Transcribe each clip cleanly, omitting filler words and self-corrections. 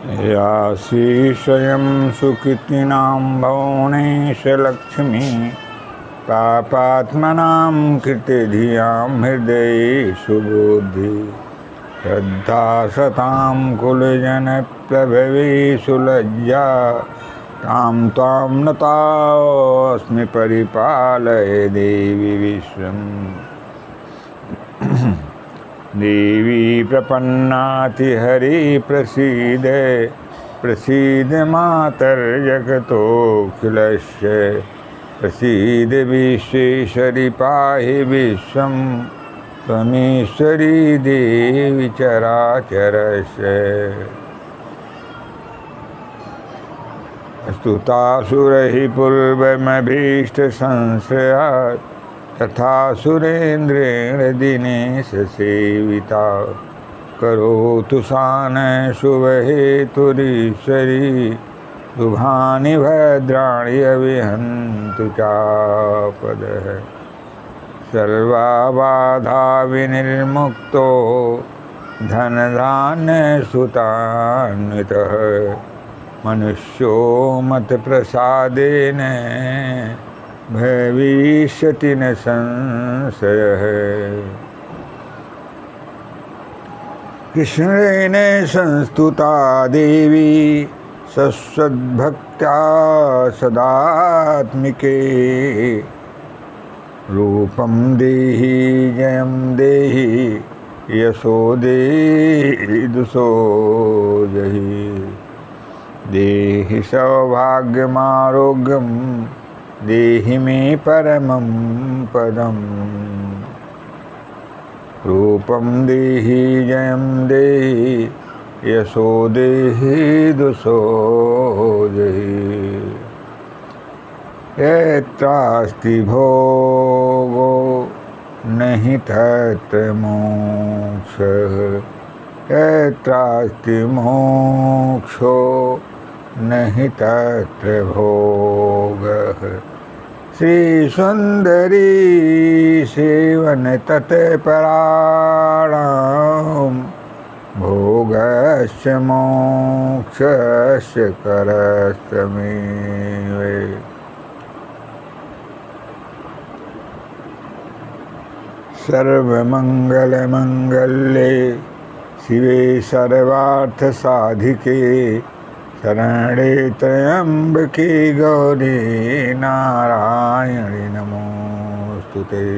यासी स्वयं सुकृतिनां भुवनेशलक्ष्मी पापात्मनां कृतिधियां हृदयेषु बुद्धि श्रद्धा सतां कुलजनप्रभवेषु लज्जा तां त्वां नतास्मि परिपालय देवी विश्वम्। देवी प्रपन्नाति हरि प्रसीद प्रसीद मातर्जगतोऽखिलस्य प्रसीद विश्वेश्वरि पाहि विश्वं त्वमीश्वरी देवी चराचरस्य। स्तुतासुरहि पूर्वमभीष्टसंश्रयात् तथा सुरेन्द्रेण दिनेश सेविता करोतु सान शुभहेतुरीश्वरी शुभानि भद्राणि अविहन्तु चापदः। सर्वबाधा विनिर्मुक्तो धनधान्यसुतान्वितः मनुष्यो मत्प्रसादेन भविष्यति न संशयः। कृष्णेन संस्तुता देवी सत्सद्भक्त्या सदात्मिके रूपं देहि जयं देहि यशो देहि दुषो जहि। देहि सौभाग्यमारोग्यं देहि मे परमं पदम्। रूपं देहि जयं देहि यशो देहि दुषो जहि। यत्रास्ति भोगो नहि तत्र मोक्षः यत्रास्ति मोक्षो नहि तत्र भोगः। श्री सुंदरी सेवन तत्पराणां भोगस्य मोक्षस्य करस्तमेव। सर्वमंगलमंगल्ये शिवे सर्वार्थसाधिके शरणे त्र्यंबके गौरी नारायणि नमोस्तुते।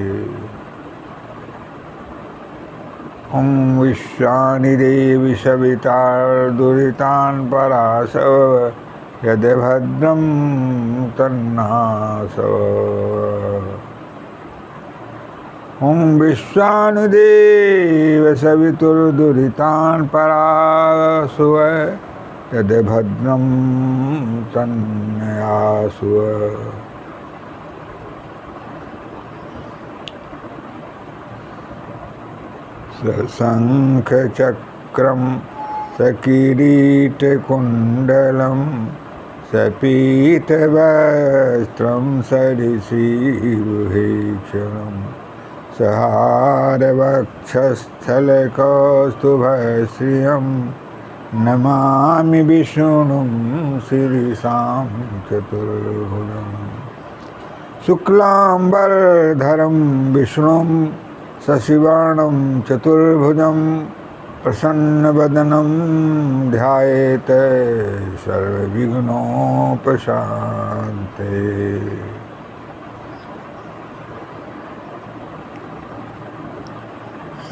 ओं विश्वानि देवी सविता दुरितान् पराशव यद्भद्रं तन्नाशव। ओं विश्वानुदेव सवितुर्दुरितान् पराशव यद्भद्रं तन्नयासुव। सशङ्खचक्रं सकिरीटकुण्डलं सपीतवस्त्रं सरिसीरुहेक्षणं सहारवक्षस्थलकौस्तुभश्रियं नमामि विष्णुं शिरसां चतुर्भुजं। शुक्लांबरधरं विष्णुं शशिवर्णं चतुर्भुजं प्रसन्नवदनं ध्यायेत् सर्वविघ्नोपशान्ते।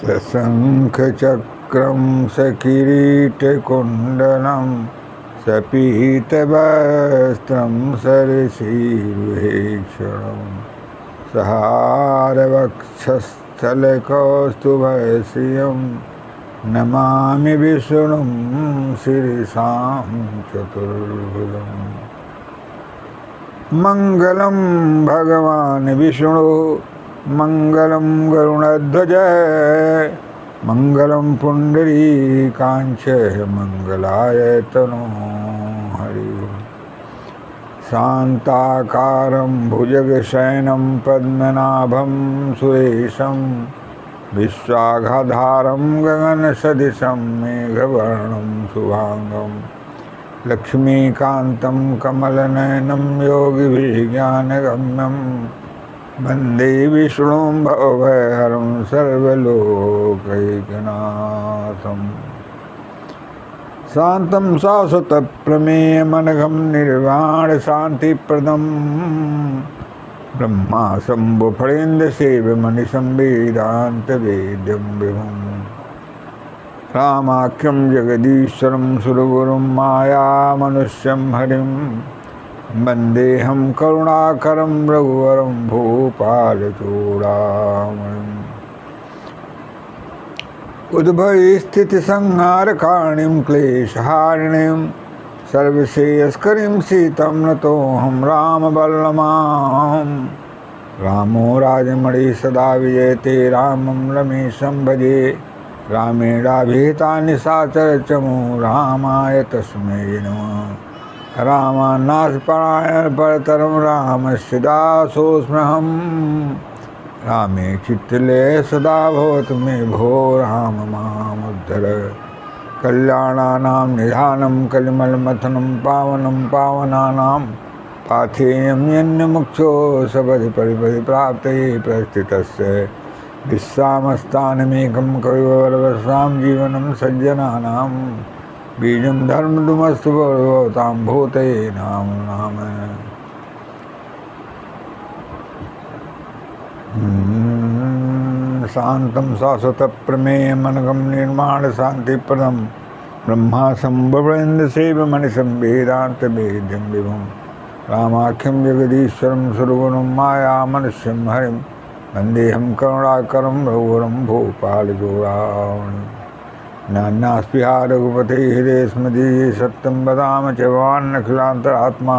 सशङ्खचक्रं सकिरीटकुण्डलं सपीतवस्त्रं सरिसीरुहेक्षणं सहारवक्षस्थलकौस्तुभश्रियं नमामि विष्णुं शिरसां चतुर्भुजं। मङ्गलं भगवान् विष्णु मङ्गलं गरुडध्वज मङ्गलं पुण्डरीकाक्ष मङ्गलाय तनो हरि। शान्ताकारं भुजगशयनं पद्मनाभं सुरेशं विश्वाधारं गगनसदृशं मेघवर्णं शुभांगं लक्ष्मीकान्तं कमलनयनं योगिभिज्ञानगम्यं वन्दे विष्णुं भवभयहरं सर्वलोकैकनाथम् शान्तं शाश्वतप्रमेयमनघं निर्वाणशान्तिप्रदं ब्रह्मा शम्भुफणीन्द्रसेव्यमनिशं वेदान्तवेद्यं विभुम् रामाख्यं जगदीश्वरं सुरगुरुं मायामनुष्यं हरिं वन्देऽहं करुणाकरं रघुवरं भूपालचूडामणिम् उद्भवस्थितिसंहारकारिणीं क्लेशहारिणीं सर्वश्रेयस्करीं सीतं नतोऽहं रामवल्लभां रामो राजमणि सदा विजयते रामं रमेशं भजे रामेणाभिहितानि साचरचमो रामाय तस्मै नमः रामानाथपरायण परतरं रामस्य दासोऽस्म्यहम् रामे चित्तले सदा भवतु मे भो राम मामुद्धर कल्याणानां निधानं कलिमलमथनं पावनं पावनानां पाथेयं यन्मुक्षो सपदि परिपदि प्राप्तये प्रस्थितस्य विश्वामस्तानमेकं कविवरवसां जीवनं सज्जनानां बीजं धर्मदुमस्तु भवतां भूतये नाम नाम शान्तं शाश्वतप्रमेयमनघं निर्माणशान्तिप्रदं ब्रह्मा शम्भुफणीन्द्रसेव्यमनिशं वेदान्तवेद्यं विभुं रामाख्यं जगदीश्वरं सुरगुरुं मायामनुष्यं हरिं वन्देऽहं करुणाकरं रघुवरं भूपालचूडामणिम् नान्यास्पृहा रघुपते हृदयस्मदीये सत्यं वदामि च भवान्नखिलान्तरात्मा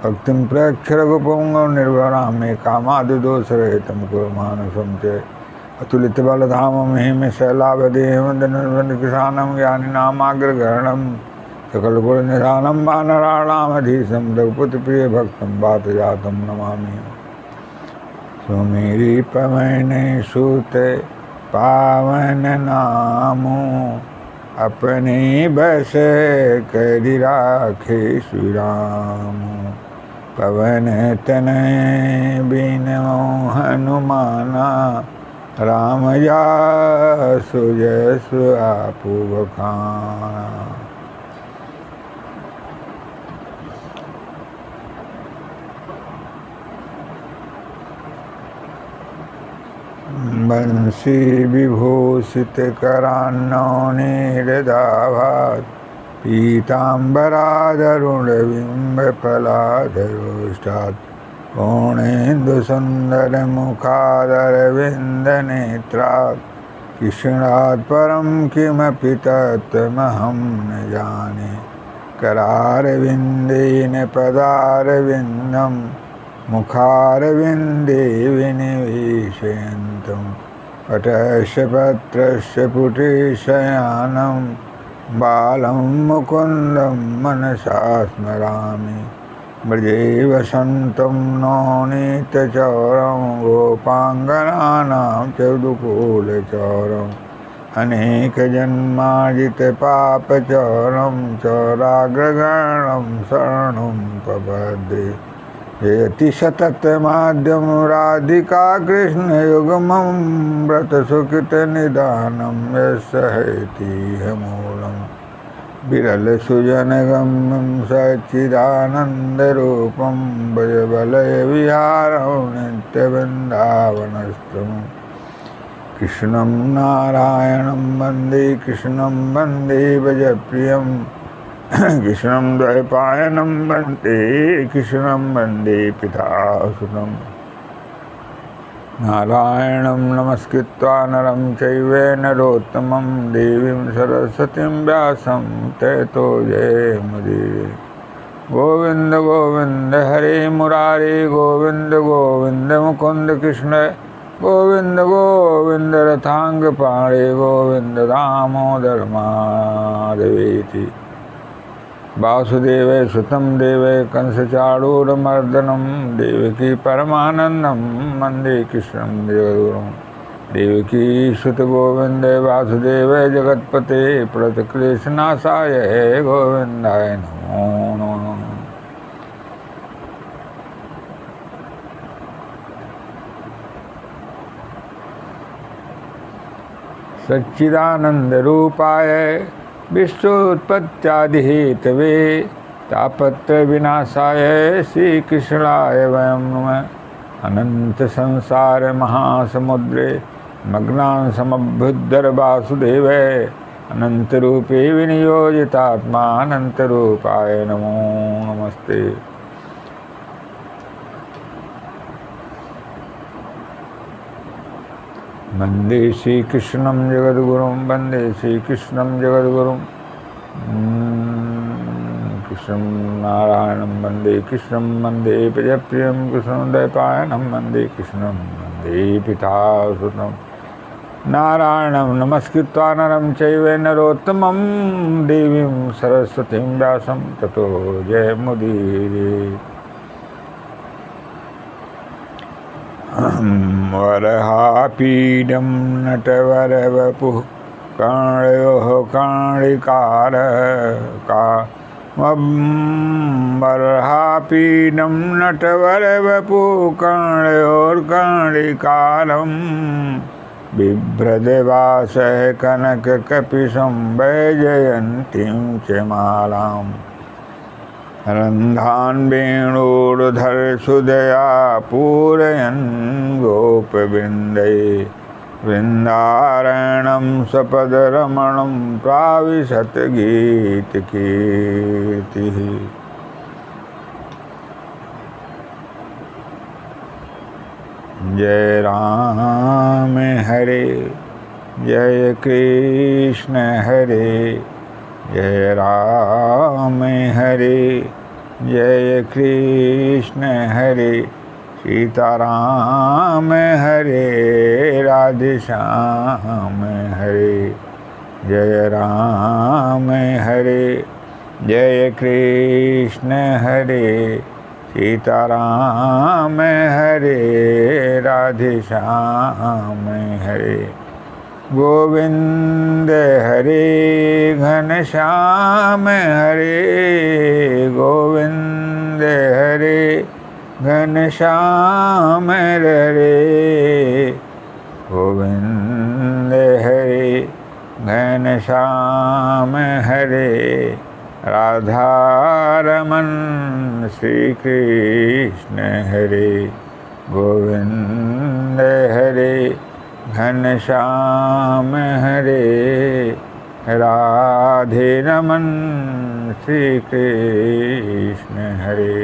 भक्तिं प्रयच्छ रघुपुंगव निर्भरां मे कामादिदोषरहितं कुरु मानसं च अतुलितबलधामं हिमशैलाभदेहं धनुर्धनुकिसानं ज्ञानिनामाग्रगहणं सकलगुणनिधानं वानराणामधीशं रघुपतिप्रियभक्तं वातजातं नमामि सुमेरी पवन सुत पावन नामो अपने बस करि राखे श्री राम पवन तनय बिनु हनुमाना राम जासु जसु आपु बखाना। बंसी विभूषित करान्नौनीरदाभात् पीताम्बरादरुणबिम्बफलाधरोष्टात् पूर्णेन्दुसुन्दरमुखादरविन्दनेत्रात् कृष्णात् परं किमपि तत्त्वमहं न जाने करारविन्देन पदारविन्दं मुखारविन्दे विनिवेशयन्तं पटस्य पत्रस्य पुटे शयानं बालं मुकुन्दं मनसा स्मरामि ब्रजे वसन्तं नवनीतचौरं गोपाङ्गनानां चौदुकूलचौरम् अनेकजन्मार्जितपापचौरं चौराग्रगणं शरणं प्रपद्ये यति सततमाद्यं राधिका कृष्णयुग्मं व्रतसुकृतनिदानं यस्सहैतिह्यमूलं विरलसुजनगम्यं सच्चिदानन्दरूपं भजबलयविहारं नित्यवृन्दावनस्थं कृष्णं नारायणं वन्दे कृष्णं वन्दे भजप्रियं कृष्णं द्वैपायनं वन्दे कृष्णं वन्दे पितासुतं नारायणं नमस्कृत्वा नरं चैव नरोत्तमं देवीं सरस्वतीं व्यासं ततो जयमुदीरये। गोविन्द गोविन्द हरे मुरारे गोविन्द गोविन्द मुकुन्द कृष्ण गोविन्द गोविन्द रथाङ्गपाणे गोविन्द दामोदर माधवेति। वासुदेव सुतं देवै कंसचाणूरमर्दनं देवकी परमानन्दं वन्दे कृष्णं जगद्गुरुं देवकी सुतगोविन्द वासुदेव जगत्पते प्रणतक्लेशनाशाय गोविन्दाय नमो नमो नमः। सच्चिदानंद रूपाय विश्वोत्पत्त्यादिहेतवे तापत्रय विनाशाय श्री कृष्णाय वयं नमः। अनंत संसार महासमुद्रे मग्नान् समभ्युद्धर वासुदेवे अनंत रूपे विनियोजितात्मा अनंत रूपाय नमो नमस्ते। वंदे श्रीकृष्णं जगद्गुरुं वंदे श्रीकृष्णं जगद्गुरुं कृष्णं नारायणं वंदे कृष्णं वंदे प्रियप्रियं कृष्णं द्वैपायनं वंदे कृष्णं वंदे पितासुतं नारायणं नमस्कृत्वा नरं चैव नरोत्तमं देवीं सरस्वतीं व्यासं ततो जयमुदीरयेत्। वरहापीडं नटवरवपुः कर्णयोः कर्णिकार वरहापीडं नटवरवपुः कर्णयोर्कर्णिकारं बिभ्रदेवासः कनककपिशं वैजयन्तीं च मालाम् रन्ध्रान् वेणोर्धरसुधया पूरयन् गोपवृन्दै वृन्दारण्यं सपदरमणं प्राविशत गीतकीर्तिः। जय राम हरे जय कृष्ण हरे जय राम हरे जय कृष्ण हरे सीताराम हरे राधेश्याम हरे जय राम हरे जय कृष्ण हरे सीताराम हरे राधेश्याम हरे गोविंद हरे घनश्याम हरे गोविंद हरे घनश्याम हरे गोविंद हरे घनश्याम हरे राधारमण श्री कृष्ण हरे गोविंद हरे घनश्याम हरे राधे रमन श्री कृष्ण हरे।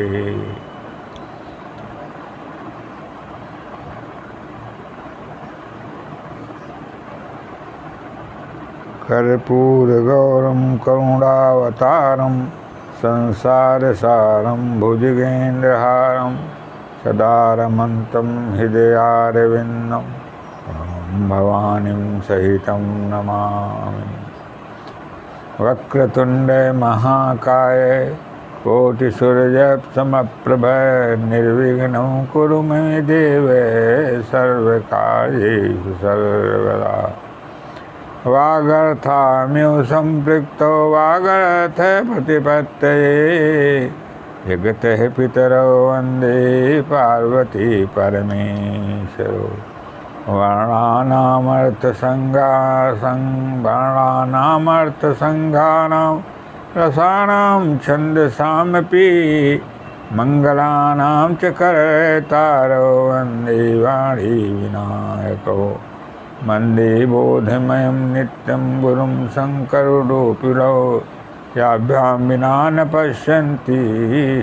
कर्पूरगौरं करुणावतारं संसारसारं भुजगेन्द्रहारं सदा रमन्तं हृदयारविन्दं भवानीं सहितं नमामि। वक्रतुंड महाकाय कोटिसूर्यसमप्रभ निर्विघ्नं कुरु मे देव सर्वकार्येषु सर्वदा। वागर्थाम्यो सम्पृक्तो वागर्थप्रतिपत्तये जगतः पितरौ वन्दे पार्वती परमेश्वरौ। वर्णानामर्थसङ्घानां रसानां छन्दसामपि मङ्गलानां च करतारो वन्दे वाणी विनायको। वन्दे बोधमयं नित्यं गुरुं शङ्कररूपिणौ याभ्यां विना न पश्यन्ति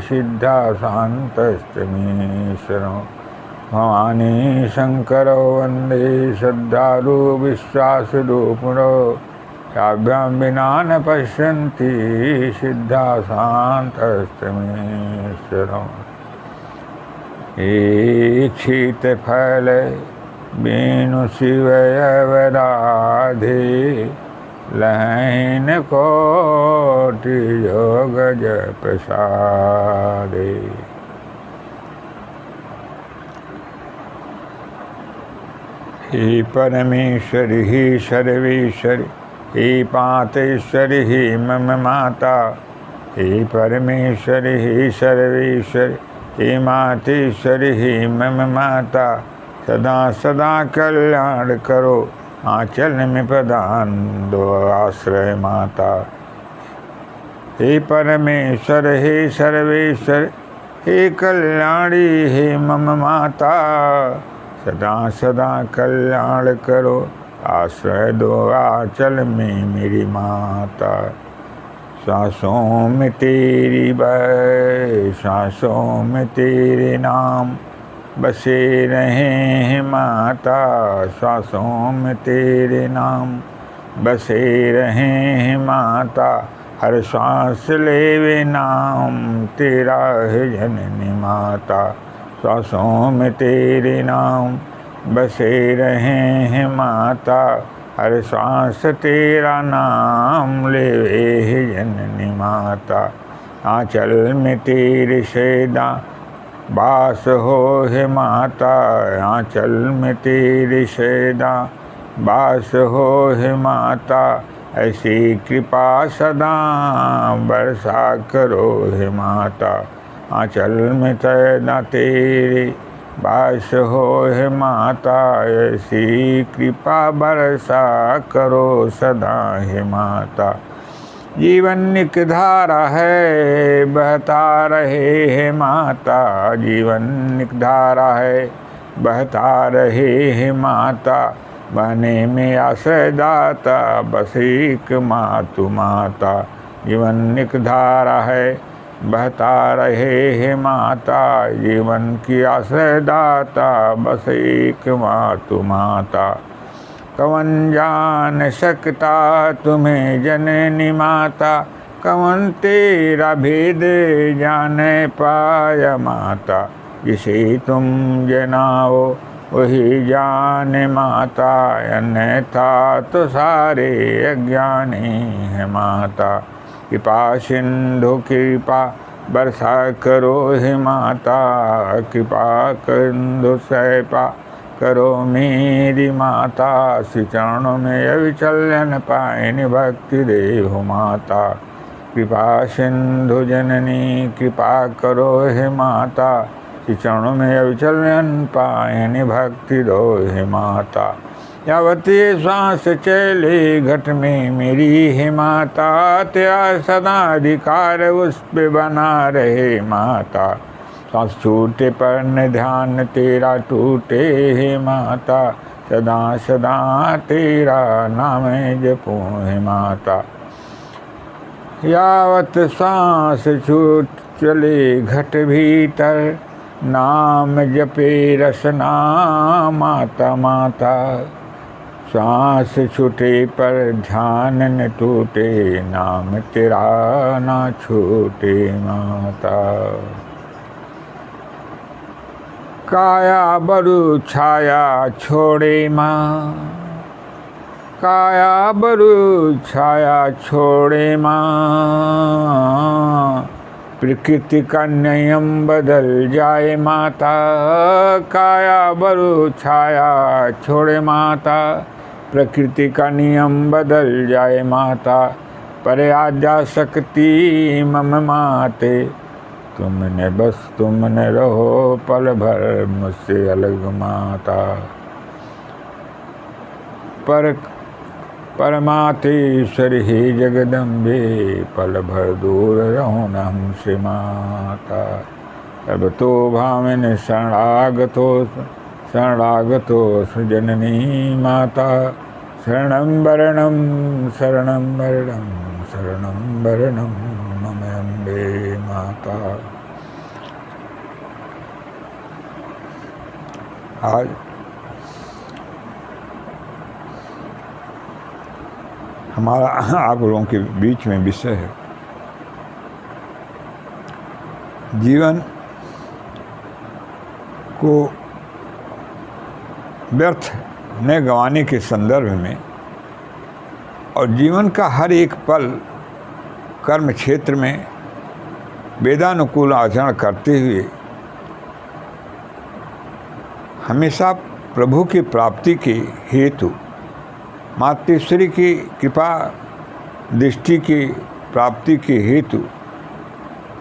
सिद्धासान्तस्तमीश्वरौ। भवानी शंकरो वन्दे श्रद्धालु विश्वासरूपिणो याभ्यां विना न पश्यन्ति सिद्धासान्तस्तमीश्वरौ। ईक्षितफल वेणु शिवयवराधे लहैन कोटि योग प्रसादे। हे परमेश्वरि हे सर्वेश्वरि हे पातेश्वरि हे मम माता हे परमेश्वर हे सर्वेश्वर हे मातेश्वर हे मम माता, सदा सदा कल्याण करो, आंचल में प्रदान दो आश्रय माता। हे परमेश्वर हे सर्वेश्वर हे कल्याणी हे मम माता, सदा सदा कल्याण करो, आश्रय दो आंचल में मेरी माता। सांसों में तेरी बह, सांसों में तेरे नाम बसे रहे हैं माता, सांसों में तेरे नाम बसे रहे हैं माता। हर सांस लेवे नाम तेरा है जननी माता, सांसों में तेरे नाम बसे रहे हैं माता। हर सांस तेरा नाम लेवे है जननी माता। आंचल में तेरे सदा वास हो है माता, आंचल में तेरे सदा वास हो है माता। ऐसी कृपा सदा बरसा करो है माता, आंचल में सदा तेरे वास हो है माता। ऐसी कृपा बरसा करो सदा है माता। जीवन एक धारा है बहता रहे है माता, जीवन एक धारा है बहता रहे है माता। बहने में आश्रय दाता बस एक मातु माता, जीवन एक धारा है बहता रहे है माता। जीवन की आश्रय दाता बस एक मातु माता। कवन जान सकता तुम्हें जननी माता, कवन तेरा भेद जाने पाया माता। जिसे तुम जनाओ वही जाने माता, अन्यथा तो सारे अज्ञानी है माता। कृपा सिंधु कृपा बरसा करो हे माता, कृपा सिंधु सैपा करो मेरी माता। श्री चरणों में अविचलन पायनि भक्ति देहु माता। कृपा सिंधु जननी कृपा करो हे माता, श्री चरणों में अविचलन पायनि भक्ति दो हे माता। यावत ये सांस चले घट में मेरी है माता, तेरा सदा अधिकार उस पे बना रहे माता। सांस छूटे पर न ध्यान तेरा टूटे हे माता, सदा सदा तेरा नाम जपो हे माता। यावत सांस छूट चले घट भीतर, नाम जपे रसना माता माता। सांस छूटे पर ध्यान न टूटे, नाम तेरा ना छूटे माता। काया बरु छाया छोड़े माँ, काया बरु छाया छोड़े माँ। प्रकृति का नियम बदल जाए माता, काया बरु छाया छोड़े माता। प्रकृति का नियम बदल जाए माता, पर आद्या शक्ति मम माते। तुमने बस तुमने रहो पल भर मुझसे अलग माता। परमातेश्वर हे जगदम्बे, पल भर दूर रहो न हमसे माता। तब तो भामिन शरणागतो सुजननी माता। शरणं वरणं शरणं वरणं शरणं वरणं मम अम्बे माता। आज हमारा आप लोगों के बीच में विषय है जीवन को व्यर्थ न गंवाने के संदर्भ में और जीवन का हर एक पल कर्म क्षेत्र में वेदानुकूल आचरण करते हुए हमेशा प्रभु की प्राप्ति के हेतु मातेश्वरी की कृपा दृष्टि की प्राप्ति के हेतु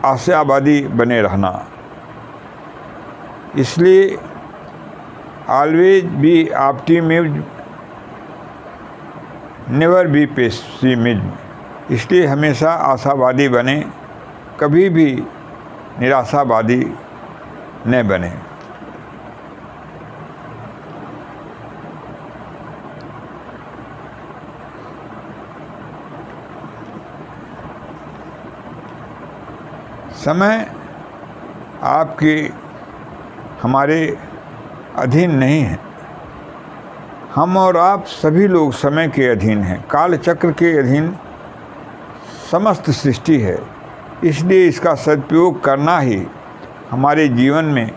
आशावादी बने रहना। इसलिए always be optimism, never be pessimism. इसलिए हमेशा आशावादी बने, कभी भी निराशावादी न बने। समय आपके हमारे अधीन नहीं है। हम और आप सभी लोग समय के अधीन हैं। काल चक्र के अधीन समस्त सृष्टि है। इसलिए इसका सदुपयोग करना ही हमारे जीवन में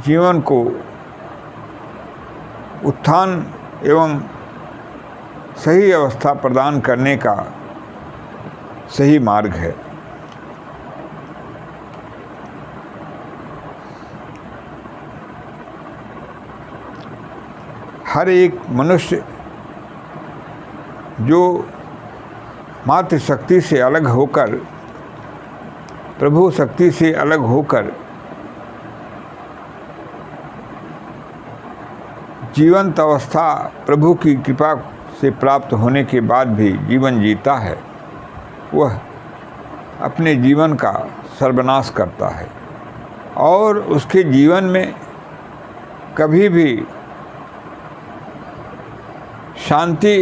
जीवन को उत्थान एवं सही अवस्था प्रदान करने का सही मार्ग है। हर एक मनुष्य जो मातृ शक्ति से अलग होकर, प्रभु शक्ति से अलग होकर जीवंत अवस्था प्रभु की कृपा से प्राप्त होने के बाद भी जीवन जीता है, वह अपने जीवन का सर्वनाश करता है और उसके जीवन में कभी भी शांति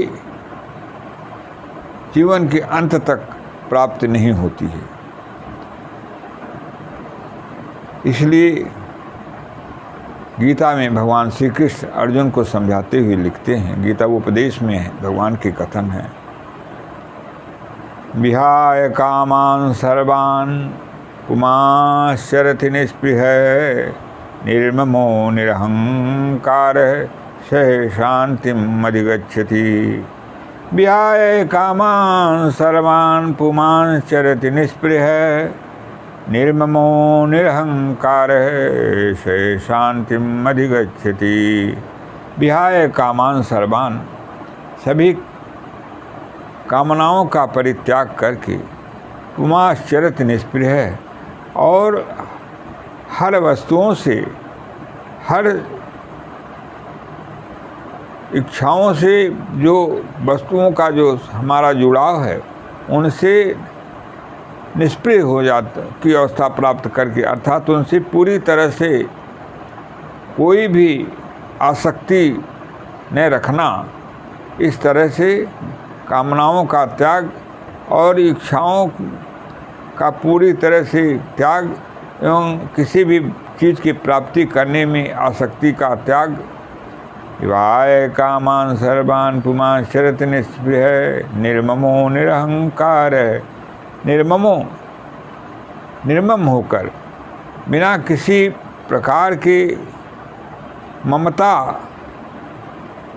जीवन के अंत तक प्राप्त नहीं होती है। इसलिए गीता में भगवान श्री कृष्ण अर्जुन को समझाते हुए लिखते हैं, गीता उपदेश में है, भगवान के कथन है, विहाय कामान सर्वान् पुमाश्चरति निस्पृह निर्ममो निरहंकार सह शांतिम अधिगच्छति। विहाय कामान सर्वान् पुमाश्चरति निस्पृह निर्ममो निरहंकार सह शांतिम अधिगच्छति। विहाय कामान सर्वान्, सभी कामनाओं का परित्याग करके, पुमाश्चरति निस्पृह, और हर वस्तुओं से, हर इच्छाओं से, जो वस्तुओं का जो हमारा जुड़ाव है उनसे निष्प्रिय हो जाता की अवस्था प्राप्त करके, अर्थात उनसे पूरी तरह से कोई भी आसक्ति न रखना, इस तरह से कामनाओं का त्याग और इच्छाओं का पूरी तरह से त्याग एवं किसी भी चीज़ की प्राप्ति करने में आसक्ति का त्याग। विहाय कामान सर्वान् पुमाश्चरति निस्पृह निर्ममो निरहंकार, निर्मम होकर, बिना किसी प्रकार की ममता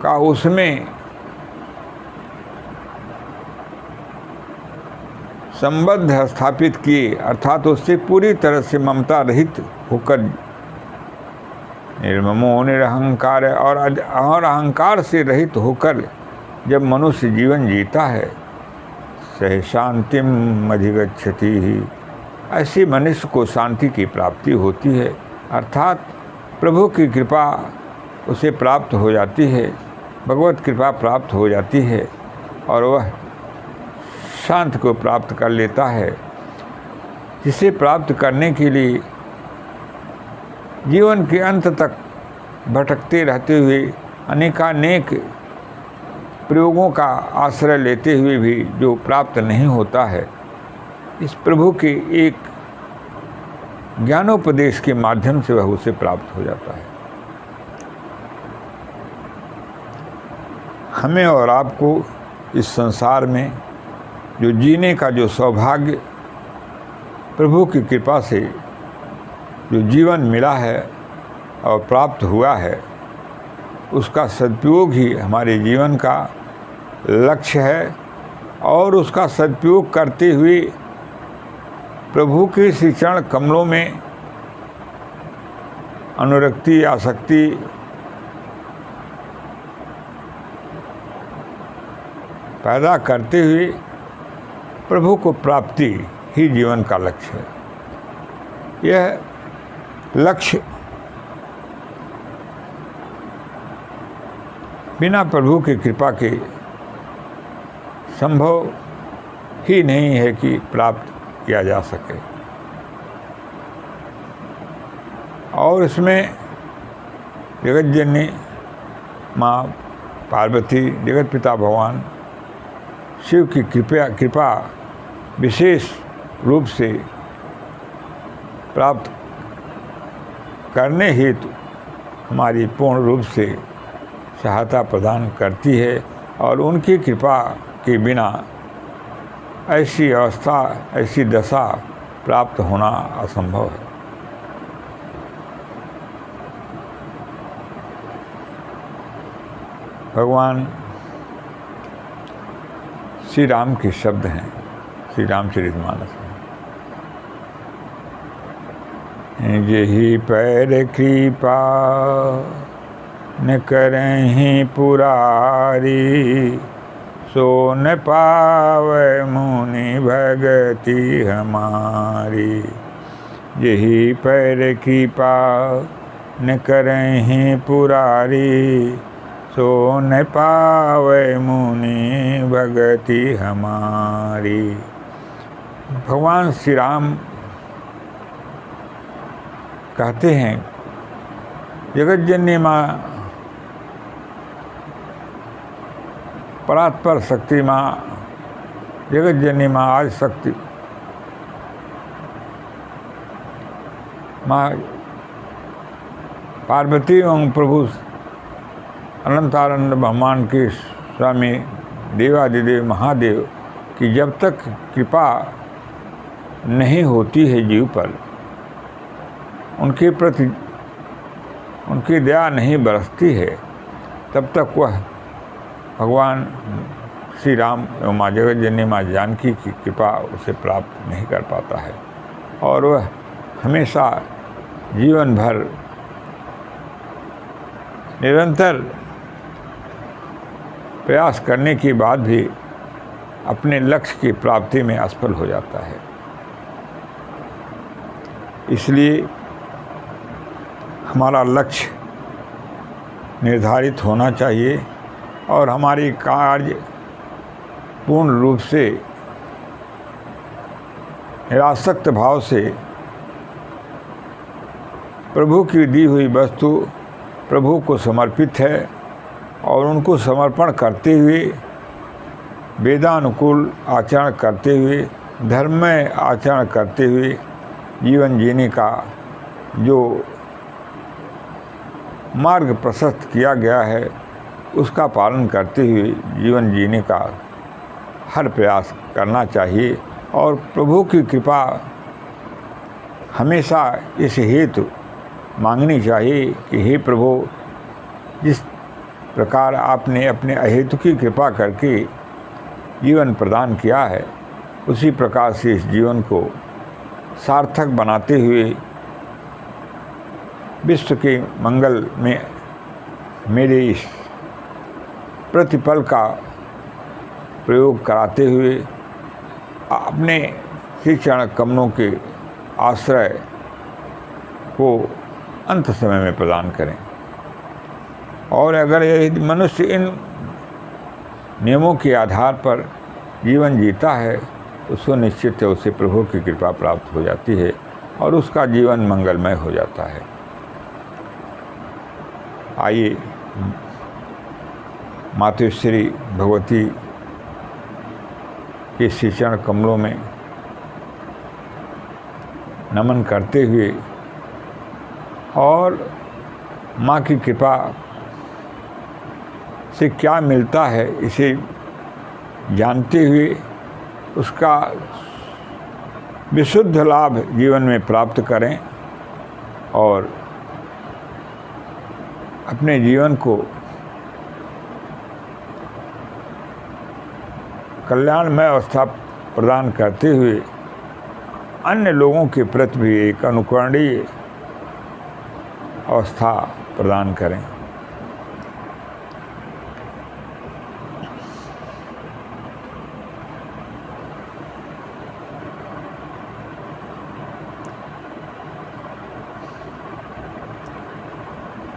का उसमें संबंध स्थापित किए, अर्थात उससे पूरी तरह से ममता रहित होकर, निर्ममो निरहंकार, और अहंकार से रहित होकर जब मनुष्य जीवन जीता है, सह शांतिम अधिगच्छति, ऐसे मनुष्य को शांति की प्राप्ति होती है, अर्थात प्रभु की कृपा उसे प्राप्त हो जाती है, भगवत कृपा प्राप्त हो जाती है और वह शांति को प्राप्त कर लेता है, जिसे प्राप्त करने के लिए जीवन के अंत तक भटकते रहते हुए अनेकानेक प्रयोगों का आश्रय लेते हुए भी जो प्राप्त नहीं होता है, इस प्रभु के एक ज्ञानोपदेश के माध्यम से वह उसे प्राप्त हो जाता है। हमें और आपको इस संसार में जो जीने का जो सौभाग्य प्रभु की कृपा से जो जीवन मिला है और प्राप्त हुआ है, उसका सदुपयोग ही हमारे जीवन का लक्ष्य है और उसका सदुपयोग करते हुए प्रभु के श्री चरण कमलों में अनुरक्ति आसक्ति पैदा करते हुए प्रभु को प्राप्ति ही जीवन का लक्ष्य है। यह लक्ष्य बिना प्रभु की कृपा के संभव ही नहीं है कि प्राप्त किया जा सके। और इसमें जगत जननी माँ पार्वती, जगत पिता भगवान शिव की कृपा विशेष रूप से प्राप्त करने हेतु हमारी पूर्ण रूप से सहायता प्रदान करती है, और उनकी कृपा के बिना ऐसी अवस्था, ऐसी दशा प्राप्त होना असंभव है। भगवान श्री राम के शब्द हैं श्री रामचरितमानस में, जेहि पैर कृपा न करहि पुरारी, सो न पावै मुनि भगति हमारी। जेहि पैर कृपा न करहि पुरारी, सो न पावै मुनि भगति हमारी। भगवान श्री राम कहते हैं, जगत जननी माँ परात्पर शक्ति माँ, जगत जननी माँ आज शक्ति माँ पार्वती एवं प्रभु अनंतानंद ब्रह्मांड के स्वामी देवादिदेव महादेव की जब तक कृपा नहीं होती है जीव पर, उनके प्रति उनकी दया नहीं बरसती है, तब तक वह भगवान श्री राम एवं माँ जगत जननी माँ जानकी की कृपा उसे प्राप्त नहीं कर पाता है, और वह हमेशा जीवन भर निरंतर प्रयास करने के बाद भी अपने लक्ष्य की प्राप्ति में असफल हो जाता है। इसलिए हमारा लक्ष्य निर्धारित होना चाहिए और हमारी कार्य पूर्ण रूप से निरासक्त भाव से प्रभु की दी हुई वस्तु प्रभु को समर्पित है, और उनको समर्पण करते हुए, वेदानुकूल आचरण करते हुए, धर्ममय आचरण करते हुए जीवन जीने का जो मार्ग प्रशस्त किया गया है, उसका पालन करते हुए जीवन जीने का हर प्रयास करना चाहिए। और प्रभु की कृपा हमेशा इस हेतु मांगनी चाहिए कि हे प्रभु, जिस प्रकार आपने अपने अहेतु की कृपा करके जीवन प्रदान किया है, उसी प्रकार से इस जीवन को सार्थक बनाते हुए विश्व के मंगल में मेरे इस प्रतिपल का प्रयोग कराते हुए अपने श्री चरण कमलों के आश्रय को अंत समय में प्रदान करें। और अगर यदि मनुष्य इन नियमों के आधार पर जीवन जीता है, तो सुनिश्चित है उसे प्रभु की कृपा प्राप्त हो जाती है और उसका जीवन मंगलमय हो जाता है। आइए मातृश्री भगवती के श्री चरण कमलों में नमन करते हुए और माँ की कृपा से क्या मिलता है इसे जानते हुए उसका विशुद्ध लाभ जीवन में प्राप्त करें और अपने जीवन को कल्याणमय अवस्था प्रदान करते हुए अन्य लोगों के प्रति भी एक अनुकरणीय अवस्था प्रदान करें।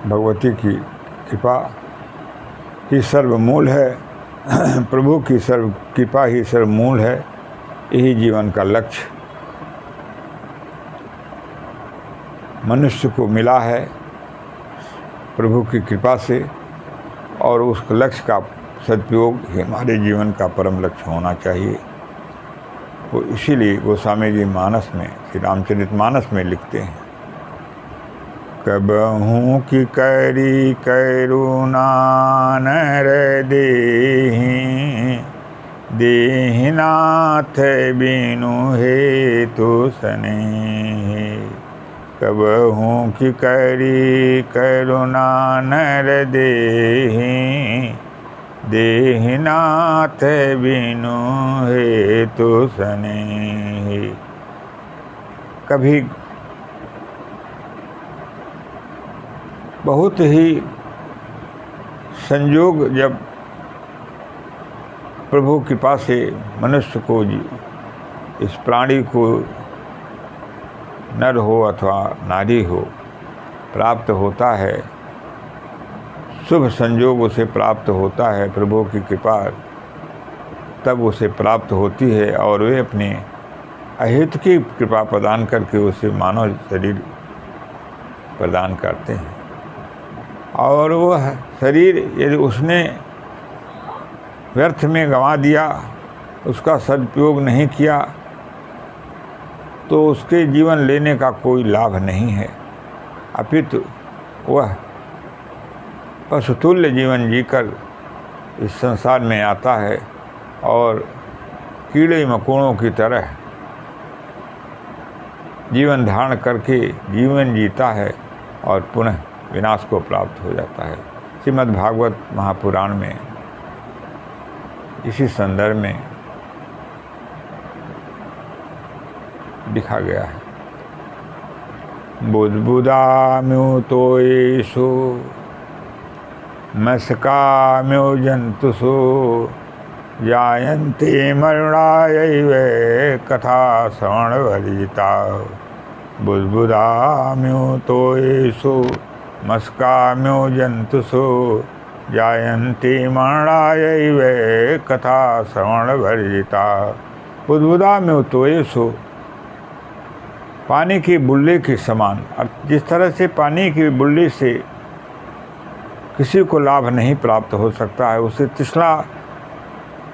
भगवती की कृपा ही सर्वमूल है, प्रभु की सर्व कृपा ही सर्वमूल है। यही जीवन का लक्ष्य मनुष्य को मिला है प्रभु की कृपा से, और उस लक्ष्य का सदुपयोग हमारे जीवन का परम लक्ष्य होना चाहिए। वो इसीलिए गोस्वामी जी मानस में, श्री रामचरितमानस में लिखते हैं, कबहू की करी करुणा नर देहि, देहिनाथ बिनु हेतु स्नेहि। कबहू की करी करुणा नर देहि, देहिनाथ बिनु हेतु स्नेहि। कभी बहुत ही संयोग जब प्रभु कृपा से मनुष्य को, इस प्राणी को, नर हो अथवा नारी हो, प्राप्त होता है, शुभ संयोग उसे प्राप्त होता है, प्रभु की कृपा तब उसे प्राप्त होती है, और वे अपने अहित की कृपा प्रदान करके उसे मानव शरीर प्रदान करते हैं। और वह शरीर यदि उसने व्यर्थ में गंवा दिया, उसका सदुपयोग नहीं किया, तो उसके जीवन लेने का कोई लाभ नहीं है, अपितु वह पशुतुल्य जीवन जीकर इस संसार में आता है और कीड़े मकोड़ों की तरह जीवन धारण करके जीवन जीता है और पुनः विनाश को प्राप्त हो जाता है। श्रीमद् भागवत महापुराण में इसी संदर्भ में लिखा गया है, बुद्बुदाम्यो तोयेषु मस्काम्यो जंतुषु, जायन्ते मरणायैव कथा श्रवणवर्जिता। बुद्बुदाम्यो तोयेषु मस्काम्यो जंतुषु, जायन्ते मरणायैव कथा श्रवणवर्जिता। बुद्बुदाम्यो तोयेषु, पानी की बुल्ली के समान। जिस तरह से पानी की बुल्ली से किसी को लाभ नहीं प्राप्त हो सकता है, उसे तृष्णा,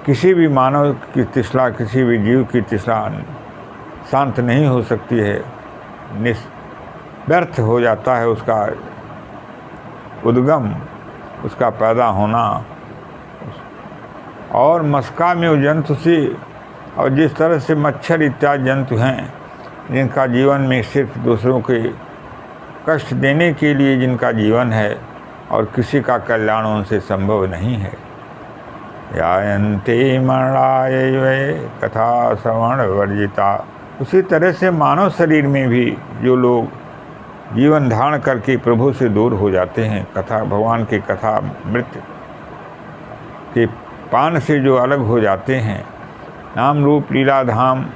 किसी भी मानव की तृष्णा, किसी भी जीव की तृष्णा शांत नहीं हो सकती है, व्यर्थ हो जाता है उसका उद्गम, उसका पैदा होना। और मस्का में जंतु से, और जिस तरह से मच्छर इत्यादि जंतु हैं जिनका जीवन में सिर्फ दूसरों के कष्ट देने के लिए जिनका जीवन है और किसी का कल्याण उनसे संभव नहीं है। यायन्ते मरणायैव कथा श्रवण वर्जिता। उसी तरह से मानव शरीर में भी जो लोग जीवन धारण करके प्रभु से दूर हो जाते हैं, कथा, भगवान की कथा मृत के पान से जो अलग हो जाते हैं, नाम रूप लीला धाम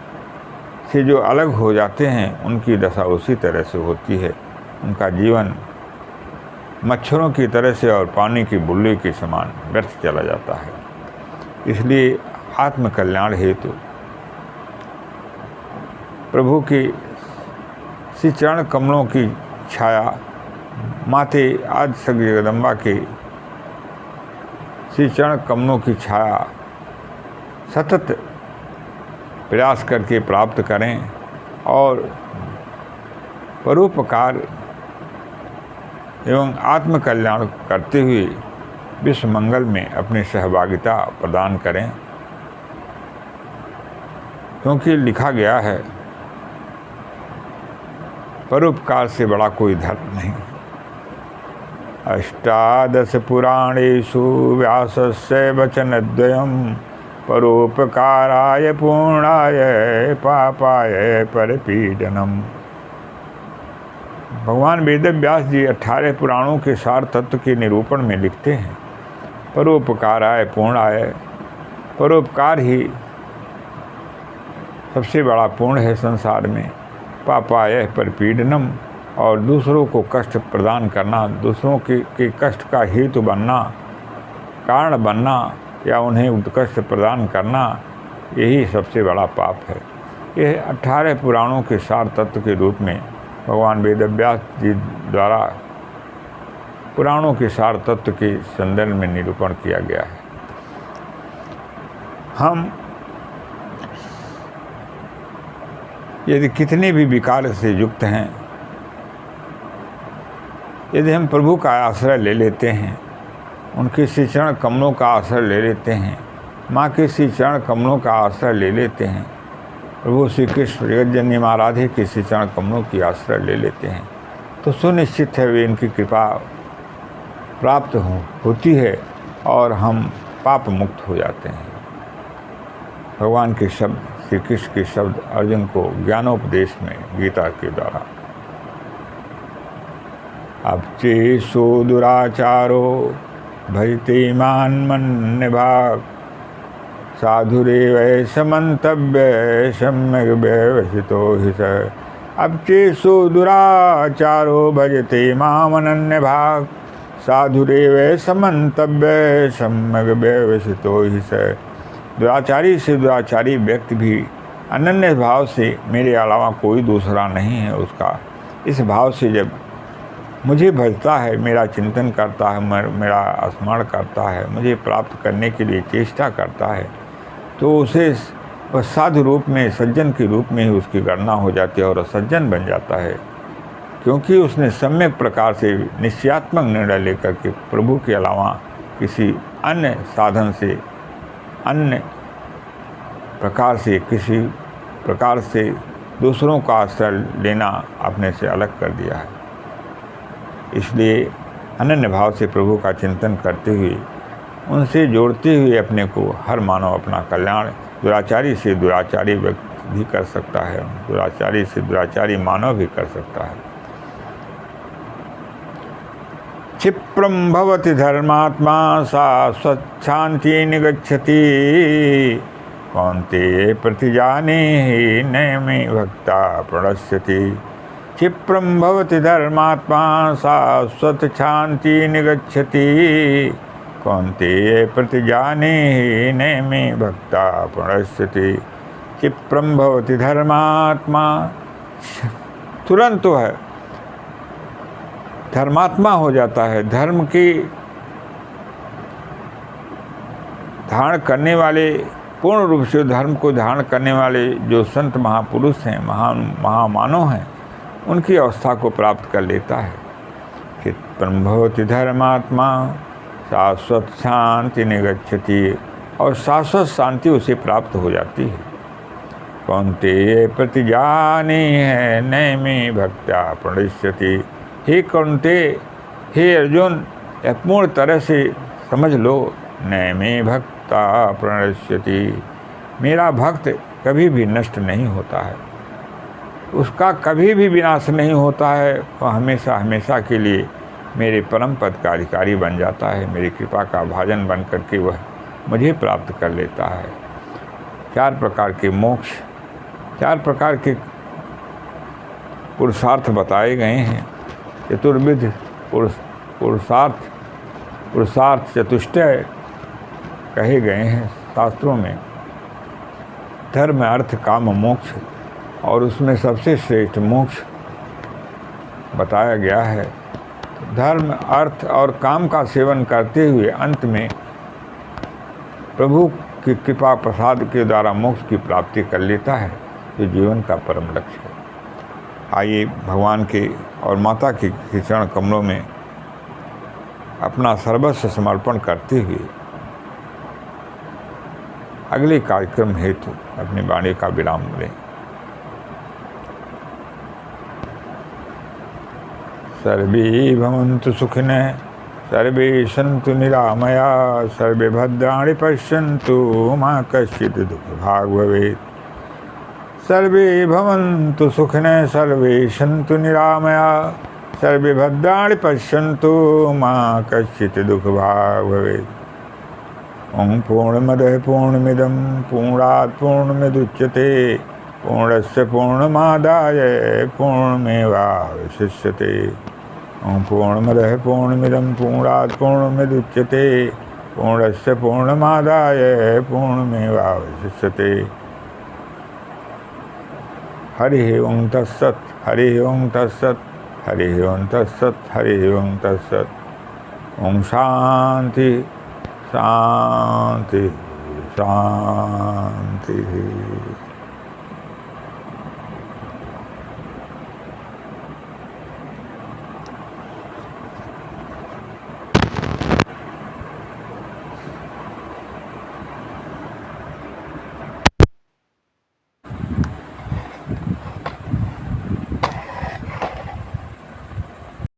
से जो अलग हो जाते हैं, उनकी दशा उसी तरह से होती है। उनका जीवन मच्छरों की तरह से और पानी की बुल्ली के समान व्यर्थ चला जाता है। इसलिए आत्म कल्याण हेतु प्रभु की श्री चरण कमलों की छाया, माते आदि शक्ति जगदम्बा के श्री चरण कमलों की छाया सतत प्रयास करके प्राप्त करें और परोपकार एवं आत्म कल्याण करते हुए विश्व मंगल में अपनी सहभागिता प्रदान करें। क्योंकि लिखा गया है, परोपकार से बड़ा कोई धर्म नहीं। अष्टादश पुराणेषु व्यासस्य वचनद्वयम् परोपकाराय पूर्णाय पापाय परपीडनम्। भगवान वेद व्यास जी 18 पुराणों के सार तत्व के निरूपण में लिखते हैं, परोपकाराय पूर्णाय, परोपकार ही सबसे बड़ा पूर्ण है संसार में। पापाय परपीडनम, और दूसरों को कष्ट प्रदान करना, दूसरों के कष्ट का हेतु बनना, कारण बनना या उन्हें उत्कष्ट प्रदान करना, यही सबसे बड़ा पाप है। यह 18 पुराणों के सार तत्व के रूप में भगवान वेदव्यास जी द्वारा पुराणों के सार तत्व के संदर्भ में निरूपण किया गया है। हम यदि कितने भी विकार से युक्त हैं, यदि हम प्रभु का आश्रय ले लेते हैं, उनके श्री चरण कमलों का आश्रय ले लेते हैं, माँ के श्री चरण कमलों का आश्रय ले लेते हैं, प्रभु श्री कृष्ण जगज्जननी माँ राधे के श्री चरण कमलों की आश्रय ले लेते हैं, तो सुनिश्चित है वे इनकी कृपा प्राप्त होती है और हम पाप मुक्त हो जाते हैं। भगवान के शब्द, श्री कृष्ण के शब्द अर्जुन को ज्ञानोपदेश में गीता के द्वारा, अब चेषो दुराचारो भजते मान मन्य भाग साधुरेव समन्तव्य सम्यक व्यवसितो हि स। अब चेषो दुराचारो भजते माम अनन्य भाग साधुरेव समन्तव्य सम्यक व्यवसितो हि स। दुराचारी से दुराचारी व्यक्ति भी अनन्य भाव से मेरे अलावा कोई दूसरा नहीं है उसका, इस भाव से जब मुझे भजता है, मेरा चिंतन करता है, मेरा स्मरण करता है, मुझे प्राप्त करने के लिए चेष्टा करता है, तो उसे वह साधु रूप में, सज्जन के रूप में ही उसकी गणना हो जाती है और सज्जन बन जाता है, क्योंकि उसने सम्यक प्रकार से निश्चयात्मक निर्णय लेकर के प्रभु के अलावा किसी अन्य साधन से, अन्य प्रकार से, किसी प्रकार से दूसरों का आश्रय लेना अपने से अलग कर दिया है। इसलिए अनन्य भाव से प्रभु का चिंतन करते हुए, उनसे जोड़ते हुए अपने को हर मानव अपना कल्याण दुराचारी से दुराचारी व्यक्ति भी कर सकता है, दुराचारी से दुराचारी मानव भी कर सकता है। क्षिप्रम भवति धर्मात्मा शाश्वच्छान्ति निगच्छति कौन्तेय प्रतिजाने नयमे भक्ता प्रणश्यति। क्षिप्रम भवति धर्मात्मा शाश्वच्छान्ति निगच्छति कौन्तेय प्रतिजाने नयमे भक्ता प्रणश्यति। क्षिप्रम भवति धर्मात्मा, तुरंत तो है, धर्मात्मा हो जाता है। धर्म की धारण करने वाले, पूर्ण रूप से धर्म को धारण करने वाले जो संत महापुरुष हैं, महामानव हैं, उनकी अवस्था को प्राप्त कर लेता है। चित्तं भवति धर्मात्मा शाश्वत शांति निगच्छति, और शाश्वत शांति उसे प्राप्त हो जाती है। कौन्तेय प्रतिजाने है नयमे भक्त्या प्रणश्यति। हे कौन्तेय, हे अर्जुन, यह पूर्ण तरह से समझ लो, नयमे भक्ता प्रणश्यति, मेरा भक्त कभी भी नष्ट नहीं होता है, उसका कभी भी विनाश नहीं होता है, वह हमेशा हमेशा के लिए मेरे परम पद का अधिकारी बन जाता है, मेरी कृपा का भाजन बन करके वह मुझे प्राप्त कर लेता है। 4 प्रकार के मोक्ष, 4 प्रकार के पुरुषार्थ बताए गए हैं। चतुर्विध पुरुषार्थ चतुष्टय कहे गए हैं शास्त्रों में। धर्म, अर्थ, काम, मोक्ष, और उसमें सबसे श्रेष्ठ मोक्ष बताया गया है। धर्म, अर्थ और काम का सेवन करते हुए अंत में प्रभु की कृपा प्रसाद के द्वारा मोक्ष की प्राप्ति कर लेता है, जो जीवन का परम लक्ष्य है। आइए भगवान के और माता के चरण कमलों में अपना सर्वस्व समर्पण करते हुए अगले कार्यक्रम हेतु अपनी वाणी का विराम लें। सर्वे भवन्तु सुखिनः, सर्वे सन्तु निरामया, सर्वे भद्राणि पश्यन्तु मा कश्चित् दुःखभाग् भवेत्। सर्वे भवन्तु सुखिनः, सर्वे सन्तु निरामया, सर्वे भद्राणि पश्यन्तु मा कश्चित् दुःखभाग् भवेत्। ओम पूर्णमदः पूर्णमिदं पूर्णात् पूर्णमुदच्यते पूर्णस्य पूर्णमादाय पूर्णमेवावशिष्यते। ओम पूर्णमदः पूर्णमिदं पूर्णात् पूर्णमुदच्यते पूर्णस्य पूर्णमादाय पूर्णमेवावशिष्यते। हरि ओम तत्सत्। हरि ओम तत्सत्। हरि ओम तत्सत्। हरि ओम तत्सत्। ओम शांति शांति शांति।